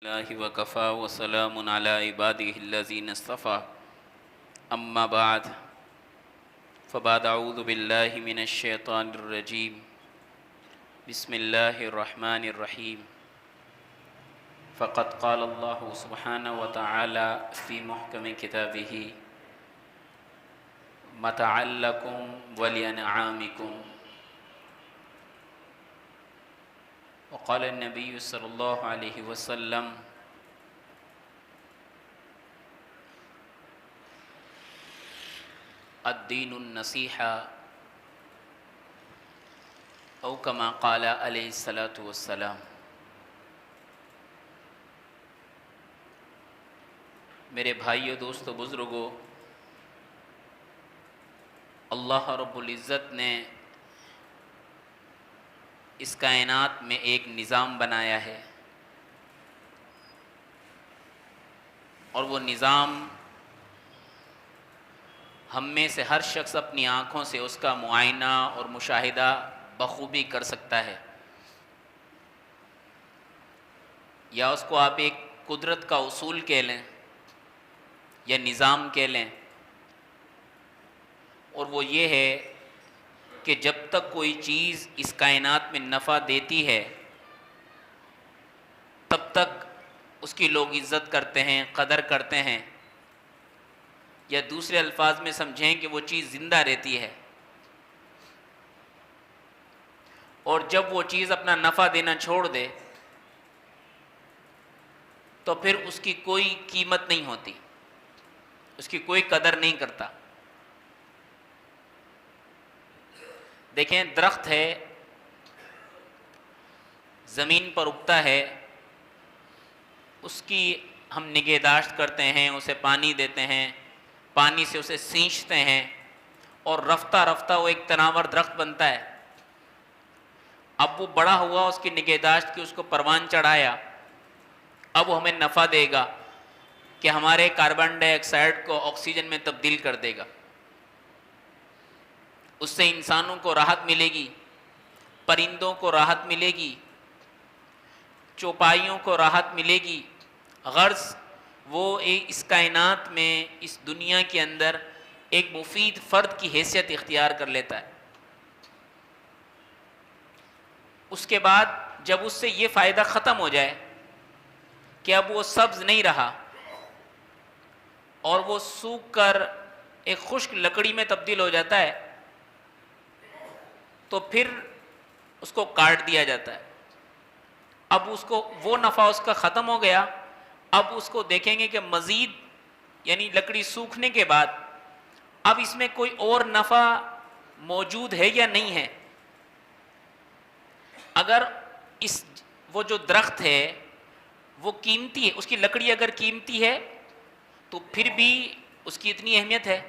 الله وكفى وسلام على عباده الذين اصطفى أما بعد فبعد أعوذ بالله من الشيطان الرجيم بسم الله الرحمن الرحيم فقد قال الله سبحانه وتعالى في محكم كتابه متاعا لكم ولأنعامكم وقال النبي صلى الله عليه وسلم الدين النصيحة أو كما قال عليه الصلاة والسلام۔ میرے بھائیو، دوستو، بزرگو، اللہ رب العزت نے اس کائنات میں ایک نظام بنایا ہے، اور وہ نظام ہم میں سے ہر شخص اپنی آنکھوں سے اس کا معائنہ اور مشاہدہ بخوبی کر سکتا ہے، یا اس کو آپ ایک قدرت کا اصول کہہ لیں یا نظام کہہ لیں، اور وہ یہ ہے کہ جب تک کوئی چیز اس کائنات میں نفع دیتی ہے تب تک اس کی لوگ عزت کرتے ہیں، قدر کرتے ہیں، یا دوسرے الفاظ میں سمجھیں کہ وہ چیز زندہ رہتی ہے، اور جب وہ چیز اپنا نفع دینا چھوڑ دے تو پھر اس کی کوئی قیمت نہیں ہوتی، اس کی کوئی قدر نہیں کرتا۔ دیکھیں، درخت ہے، زمین پر اگتا ہے، اس کی ہم نگہداشت کرتے ہیں، اسے پانی دیتے ہیں، پانی سے اسے سینچتے ہیں، اور رفتہ رفتہ وہ ایک تناور درخت بنتا ہے۔ اب وہ بڑا ہوا، اس کی نگہداشت کی، اس کو پروان چڑھایا، اب وہ ہمیں نفع دے گا کہ ہمارے کاربن ڈائی آکسائڈ کو آکسیجن میں تبدیل کر دے گا، اس سے انسانوں کو راحت ملے گی، پرندوں کو راحت ملے گی، چوپائیوں کو راحت ملے گی۔ غرض وہ اس کائنات میں، اس دنیا کے اندر ایک مفید فرد کی حیثیت اختیار کر لیتا ہے۔ اس کے بعد جب اس سے یہ فائدہ ختم ہو جائے کہ اب وہ سبز نہیں رہا اور وہ سوکھ کر ایک خشک لکڑی میں تبدیل ہو جاتا ہے، تو پھر اس کو کاٹ دیا جاتا ہے۔ اب اس کو وہ نفع اس کا ختم ہو گیا، اب اس کو دیکھیں گے کہ مزید، یعنی لکڑی سوکھنے کے بعد اب اس میں کوئی اور نفع موجود ہے یا نہیں ہے۔ اگر وہ جو درخت ہے وہ قیمتی ہے، اس کی لکڑی اگر قیمتی ہے تو پھر بھی اس کی اتنی اہمیت ہے،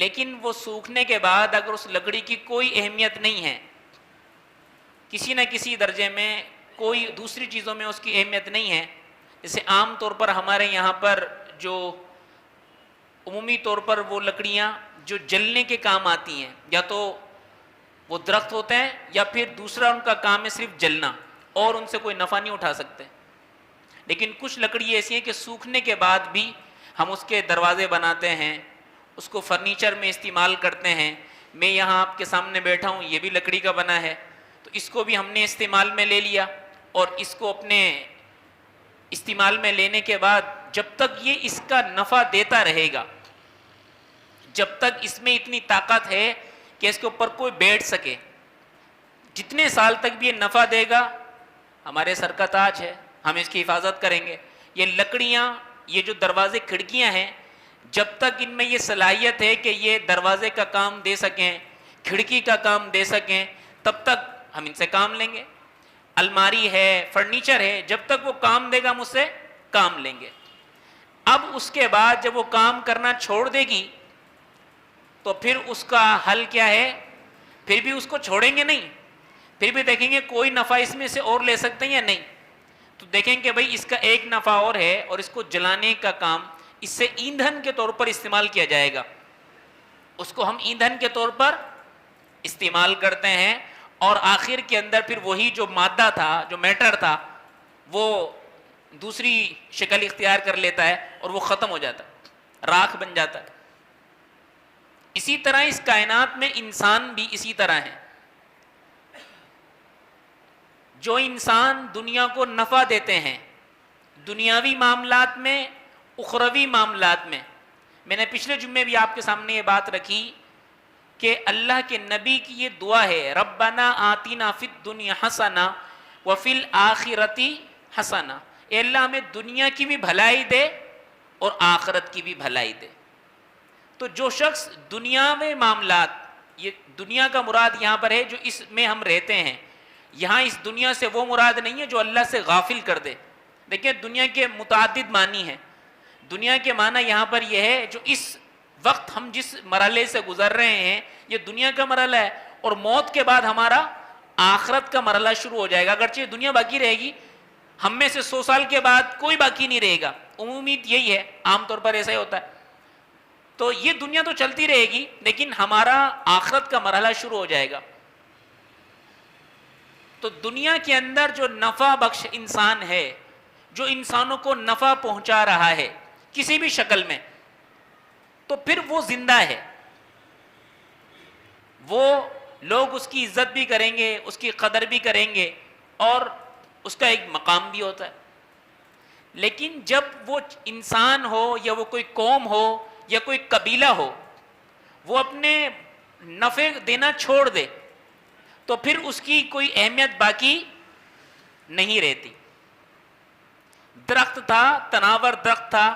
لیکن وہ سوکھنے کے بعد اگر اس لکڑی کی کوئی اہمیت نہیں ہے، کسی نہ کسی درجے میں، کوئی دوسری چیزوں میں اس کی اہمیت نہیں ہے، جیسے عام طور پر ہمارے یہاں پر جو عمومی طور پر وہ لکڑیاں جو جلنے کے کام آتی ہیں، یا تو وہ درخت ہوتے ہیں یا پھر دوسرا ان کا کام ہے صرف جلنا، اور ان سے کوئی نفع نہیں اٹھا سکتے، لیکن کچھ لکڑی ایسی ہیں کہ سوکھنے کے بعد بھی ہم اس کے دروازے بناتے ہیں، اس کو فرنیچر میں استعمال کرتے ہیں۔ میں یہاں آپ کے سامنے بیٹھا ہوں، یہ بھی لکڑی کا بنا ہے، تو اس کو بھی ہم نے استعمال میں لے لیا، اور اس کو اپنے استعمال میں لینے کے بعد جب تک یہ اس کا نفع دیتا رہے گا، جب تک اس میں اتنی طاقت ہے کہ اس کے اوپر کوئی بیٹھ سکے، جتنے سال تک بھی یہ نفع دے گا، ہمارے سر کا تاج ہے، ہم اس کی حفاظت کریں گے۔ یہ لکڑیاں، یہ جو دروازے کھڑکیاں ہیں، جب تک ان میں یہ صلاحیت ہے کہ یہ دروازے کا کام دے سکیں، کھڑکی کا کام دے سکیں، تب تک ہم ان سے کام لیں گے۔ الماری ہے، فرنیچر ہے، جب تک وہ کام دے گا ہم اس سے کام لیں گے۔ اب اس کے بعد جب وہ کام کرنا چھوڑ دے گی تو پھر اس کا حل کیا ہے؟ پھر بھی اس کو چھوڑیں گے نہیں، پھر بھی دیکھیں گے کوئی نفع اس میں سے اور لے سکتے ہیں یا نہیں، تو دیکھیں کہ بھئی اس کا ایک نفع اور ہے، اور اس کو جلانے کا کام، اس سے ایندھن کے طور پر استعمال کیا جائے گا، اس کو ہم ایندھن کے طور پر استعمال کرتے ہیں، اور آخر کے اندر پھر وہی جو مادہ تھا، جو میٹر تھا، وہ دوسری شکل اختیار کر لیتا ہے اور وہ ختم ہو جاتا ہے، راکھ بن جاتا ہے۔ اسی طرح اس کائنات میں انسان بھی اسی طرح ہے۔ جو انسان دنیا کو نفع دیتے ہیں دنیاوی معاملات میں، اخروی معاملات میں نے پچھلے جمعے بھی آپ کے سامنے یہ بات رکھی کہ اللہ کے نبی کی یہ دعا ہے، ربنا آتنا فی الدنیا حسنہ وفی الآخرۃ حسنہ، اے اللہ ہمیں دنیا کی بھی بھلائی دے اور آخرت کی بھی بھلائی دے۔ تو جو شخص دنیاوی معاملات، یہ دنیا کا مراد یہاں پر ہے جو اس میں ہم رہتے ہیں، یہاں اس دنیا سے وہ مراد نہیں ہے جو اللہ سے غافل کر دے۔ دیکھیں دنیا کے متعدد معنی ہیں، دنیا کے معنی یہاں پر یہ ہے جو اس وقت ہم جس مرحلے سے گزر رہے ہیں یہ دنیا کا مرحلہ ہے، اور موت کے بعد ہمارا آخرت کا مرحلہ شروع ہو جائے گا۔ اگرچہ دنیا باقی رہے گی، ہم میں سے 100 سال کے بعد کوئی باقی نہیں رہے گا، امید یہی ہے، عام طور پر ایسا ہی ہوتا ہے۔ تو یہ دنیا تو چلتی رہے گی لیکن ہمارا آخرت کا مرحلہ شروع ہو جائے گا۔ تو دنیا کے اندر جو نفع بخش انسان ہے، جو انسانوں کو نفع پہنچا رہا ہے کسی بھی شکل میں، تو پھر وہ زندہ ہے، وہ لوگ اس کی عزت بھی کریں گے، اس کی قدر بھی کریں گے اور اس کا ایک مقام بھی ہوتا ہے۔ لیکن جب وہ انسان ہو یا وہ کوئی قوم ہو یا کوئی قبیلہ ہو، وہ اپنے نفع دینا چھوڑ دے تو پھر اس کی کوئی اہمیت باقی نہیں رہتی۔ درخت تھا، تناور درخت تھا،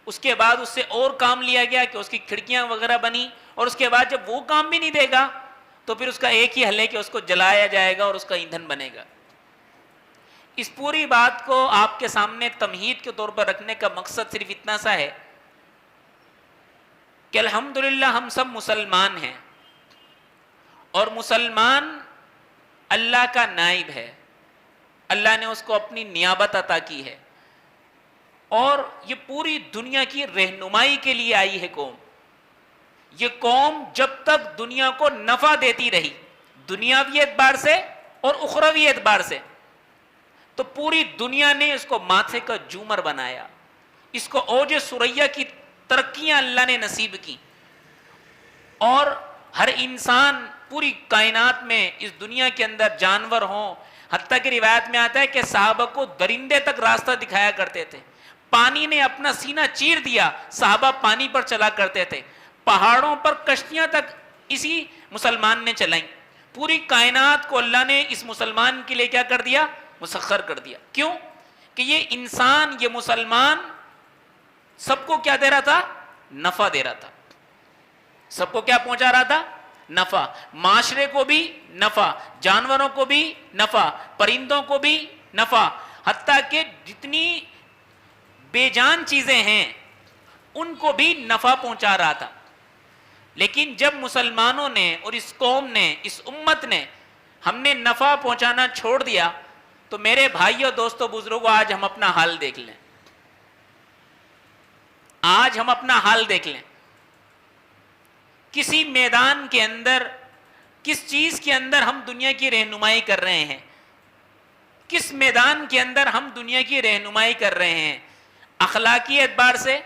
اس کے بعد اس سے اور کام لیا گیا کہ اس کی کھڑکیاں وغیرہ بنی، اور اس کے بعد جب وہ کام بھی نہیں دے گا تو پھر اس کا ایک ہی حل ہے کہ اس کو جلایا جائے گا اور اس کا ایندھن بنے گا۔ اس پوری بات کو آپ کے سامنے تمہید کے طور پر رکھنے کا مقصد صرف اتنا سا ہے کہ الحمدللہ ہم سب مسلمان ہیں، اور مسلمان اللہ کا نائب ہے، اللہ نے اس کو اپنی نیابت عطا کی ہے، اور یہ پوری دنیا کی رہنمائی کے لیے آئی ہے قوم۔ یہ قوم جب تک دنیا کو نفع دیتی رہی دنیاوی اعتبار سے اور اخروی اعتبار سے، تو پوری دنیا نے اس کو ماتھے کا جومر بنایا، اس کو اوج ثریا کی ترقیاں اللہ نے نصیب کی، اور ہر انسان پوری کائنات میں اس دنیا کے اندر جانور ہوں، حتیٰ کہ روایت میں آتا ہے کہ صحابہ کو درندے تک راستہ دکھایا کرتے تھے، پانی نے اپنا سینہ چیر دیا، صحابہ پانی پر چلا کرتے تھے، پہاڑوں پر کشتیاں تک اسی مسلمان نے چلائیں۔ پوری کائنات کو اللہ نے اس مسلمان کے لیے کیا کر دیا؟ مسخر کر دیا۔ کیوں؟ کہ یہ انسان، یہ مسلمان سب کو کیا دے رہا تھا؟ نفع دے رہا تھا۔ سب کو کیا پہنچا رہا تھا؟ نفع، معاشرے کو بھی نفع، جانوروں کو بھی نفع، پرندوں کو بھی نفع، حتیٰ کہ جتنی بے جان چیزیں ہیں ان کو بھی نفع پہنچا رہا تھا۔ لیکن جب مسلمانوں نے اور اس قوم نے، اس امت نے، ہم نے نفع پہنچانا چھوڑ دیا تو میرے بھائیوں، دوستوں، بزرگوں، آج ہم اپنا حال دیکھ لیں، آج ہم اپنا حال دیکھ لیں۔ کسی میدان کے اندر، کس چیز کے اندر ہم دنیا کی رہنمائی کر رہے ہیں؟ کس میدان کے اندر ہم دنیا کی رہنمائی کر رہے ہیں؟ اخلاقی اعتبار سے،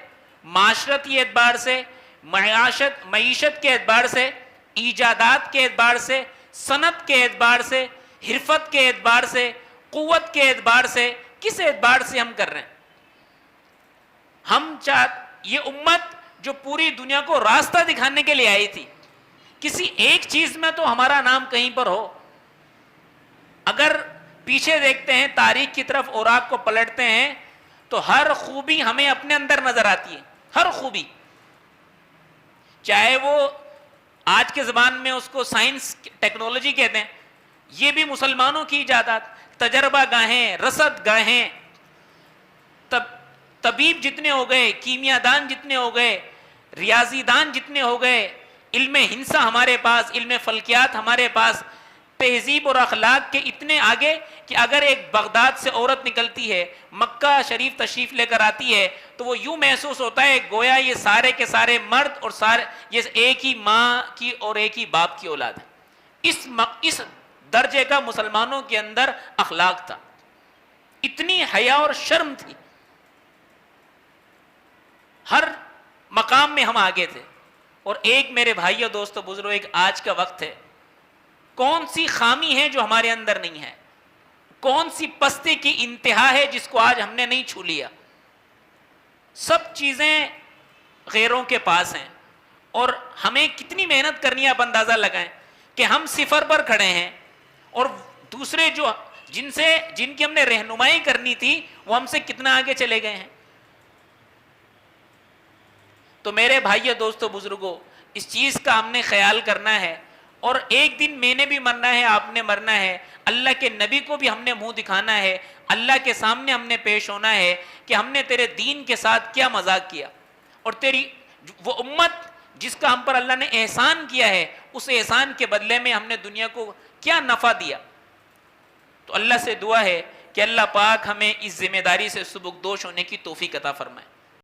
معاشرتی اعتبار سے، معیشت کے اعتبار سے، ایجادات کے اعتبار سے، صنعت کے اعتبار سے، حرفت کے اعتبار سے، قوت کے اعتبار سے، کس اعتبار سے ہم کر رہے ہیں؟ ہم یہ امت جو پوری دنیا کو راستہ دکھانے کے لیے آئی تھی، کسی ایک چیز میں تو ہمارا نام کہیں پر ہو؟ اگر پیچھے دیکھتے ہیں، تاریخ کی طرف اوراق کو پلٹتے ہیں تو ہر خوبی ہمیں اپنے اندر نظر آتی ہے، ہر خوبی، چاہے وہ آج کے زبان میں اس کو سائنس ٹیکنالوجی کہتے ہیں، یہ بھی مسلمانوں کی ایجادات، تجربہ گاہیں، رصد گاہیں، طبیب جتنے ہو گئے، کیمیا دان جتنے ہو گئے، ریاضی دان جتنے ہو گئے، علم ہندسہ ہمارے پاس، علم فلکیات ہمارے پاس، تہذیب اور اخلاق کے اتنے آگے کہ اگر ایک بغداد سے عورت نکلتی ہے، مکہ شریف تشریف لے کر آتی ہے تو وہ یوں محسوس ہوتا ہے گویا یہ سارے کے سارے مرد اور سارے یہ ایک ہی ماں کی اور ایک ہی باپ کی اولاد ہے۔ اس درجے کا مسلمانوں کے اندر اخلاق تھا، اتنی حیا اور شرم تھی، ہر مقام میں ہم آگے تھے. اور ایک میرے بھائیو دوستو بزرگو، ایک آج کا وقت ہے، کون سی خامی ہے جو ہمارے اندر نہیں ہے؟ کون سی پستی کی انتہا ہے جس کو آج ہم نے نہیں چھو لیا؟ سب چیزیں غیروں کے پاس ہیں، اور ہمیں کتنی محنت کرنی ہے آپ اندازہ لگائیں کہ ہم صفر پر کھڑے ہیں، اور دوسرے جو جن کی ہم نے رہنمائی کرنی تھی وہ ہم سے کتنا آگے چلے گئے ہیں. تو میرے بھائیو دوستو بزرگوں، اس چیز کا ہم نے خیال کرنا ہے، اور ایک دن میں نے بھی مرنا ہے، آپ نے مرنا ہے، اللہ کے نبی کو بھی ہم نے منہ دکھانا ہے، اللہ کے سامنے ہم نے پیش ہونا ہے کہ ہم نے تیرے دین کے ساتھ کیا مذاق کیا، اور تیری وہ امت جس کا ہم پر اللہ نے احسان کیا ہے، اس احسان کے بدلے میں ہم نے دنیا کو کیا نفع دیا. تو اللہ سے دعا ہے کہ اللہ پاک ہمیں اس ذمہ داری سے سبکدوش ہونے کی توفیق عطا فرمائے.